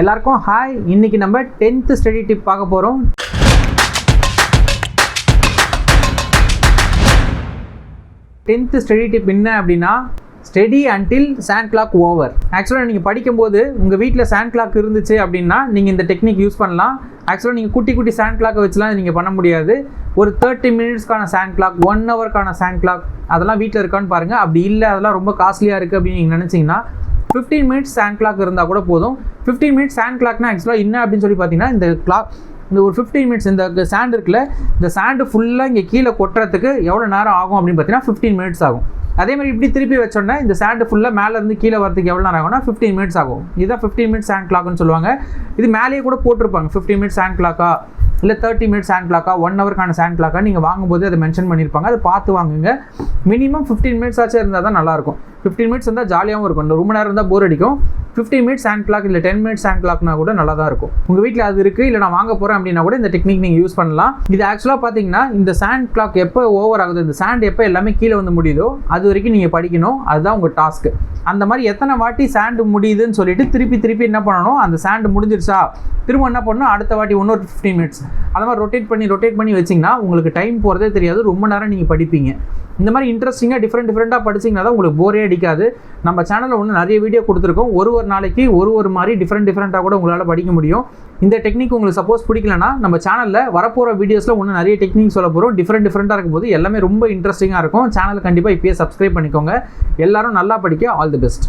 எல்லாருக்கும் ஹாய். இன்னைக்கு நம்ம 10th ஸ்டடி டிப் பார்க்க போகிறோம். ஸ்டடி டிப் என்ன அப்படின்னா, study until sand clock over. ஆக்சுவலாக நீங்கள் படிக்கும்போது உங்கள் வீட்டில் சாண்ட் கிளாக் இருந்துச்சு அப்படின்னா நீங்கள் இந்த டெக்னிக் யூஸ் பண்ணலாம். ஆக்சுவலாக நீங்கள் குட்டி குட்டி சாண்ட் கிளாக்கை வச்சுலாம் நீங்கள் பண்ண முடியாது. ஒரு 30 மினிட்ஸ்க்கான சாண்ட் கிளாக், 1 ஹவருக்கான சாண்ட் கிளாக் அதெல்லாம் வீட்டில் இருக்கான்னு பாருங்கள். அப்படி இல்லை, அதெல்லாம் ரொம்ப காஸ்ட்லியாக இருக்குது அப்படின்னு நீங்கள் நினச்சிங்கன்னா 15 மினிட்ஸ் சாண்ட் கிளாக் இருந்தால் கூட போதும். 15 மினிட்ஸ் சாண்ட் கிளாக்னா ஆக்சுவலாக என்ன அப்படின்னு சொல்லி பார்த்தீங்கன்னா, இந்த ஒரு 15 மினிட்ஸ் இந்த சாண்ட் இருக்குல்ல, இந்த சாண்டு ஃபுல்லாக இங்கே கீழே கொட்டுறதுக்கு எவ்வளோ நேரம் ஆகும் அப்படின்னு பார்த்தீங்கன்னா 15 மினிட்ஸ் ஆகும். அதே மாதிரி இப்படி திருப்பி வச்சோன்னா இந்த சாண்டு ஃபுல்லாக மேலேருந்து கீழே வரதுக்கு எவ்வளோ நேரம் ஆகும்னா 15 மினிட்ஸ் ஆகும். இதுதான் 15 மினிட்ஸ் சாண்ட் கிளாக்னு சொல்லுவாங்க. இது மேலேயே கூட போட்டிருப்பாங்க 15 மினிட்ஸ் சாண்ட் கிளாக்கா இல்லை 30 மினிட்ஸ் சாண்ட் கிளாக்கா 1 ஹவருக்கான சாண்ட் கிளாக்கா நீங்கள் வாங்கும்போது அதை மென்ஷன் பண்ணியிருப்பாங்க. அதை பார்த்து வாங்குங்க. மினிமம் 15 மினிட்ஸ் ஆச்சு இருந்தால் தான் நல்லாயிருக்கும். 15 மினிட்ஸ் இருந்தால் ஜாலியாகவும் இருக்கும். இந்த ரொம்ப நேரம் இருந்தால் போர் அடிக்கும். 15 மினிட்ஸ் சாண்ட் கிளாக் இல்லை 10 மினிட்ஸ் சாண்ட் கிளாக்னா கூட நல்லா தான் இருக்கும். உங்கள் வீட்டில் அது இருக்குது, இல்லை நான் வாங்க போகிறேன் அப்படின்னா கூட இந்த டெக்னிக் நீங்கள் யூஸ் பண்ணலாம். இது ஆக்சுவலாக பார்த்தீங்கன்னா, இந்த சாண்ட் கிளாக் எப்போ ஓவர் ஆகுது, இந்த சாண்ட் எப்போ எல்லாமே கீழே வந்து முடியுதோ அது வரைக்கும் நீங்கள் படிக்கணும். அதுதான் உங்கள் டாஸ்க்கு. அந்த மாதிரி எத்தனை வாட்டி சாண்டு முடியுதுன்னு சொல்லிட்டு திருப்பி என்ன பண்ணணும், அந்த சாண்டு முடிஞ்சிருச்சா திரும்ப என்ன பண்ணணும், அடுத்த வாட்டி இன்னொரு 15 மினிட்ஸ் அந்த மாதிரி ரொட்டேட் பண்ணி வச்சிங்கன்னா உங்களுக்கு டைம் போகிறதே தெரியாது. ரொம்ப நேரம் நீங்கள் படிப்பீங்க. இந்த மாதிரி இன்ட்ரெஸ்டிங்காக டிஃப்ரெண்ட்டாக படிச்சிங்கன்னா தான் உங்களுக்கு போரே அடிக்காது. நம்ம சேனலில் ஒன்று நிறைய வீடியோ கொடுத்துருக்கோம். ஒரு நாளைக்கு ஒரு மாதிரி டிஃப்ரெண்ட்டாக கூட உங்களால் படிக்க முடியும். இந்த டெக்னிக் உங்களுக்கு சப்போஸ் பிடிக்கலன்னா நம்ம சேனலில் வரப்போகிற வீடியோஸில் ஒன்று நிறைய டெக்னிக் சொல்ல போகிறோம். டிஃப்ரெண்ட்டாக இருக்கும்போது எல்லாமே ரொம்ப இன்ட்ரெஸ்டிங்காக இருக்கும். சேனல் கண்டிப்பாக இப்போயே சப்ஸ்கிரைப் பண்ணிக்கோங்க. எல்லாரும் நல்லா படிக்க. All the best.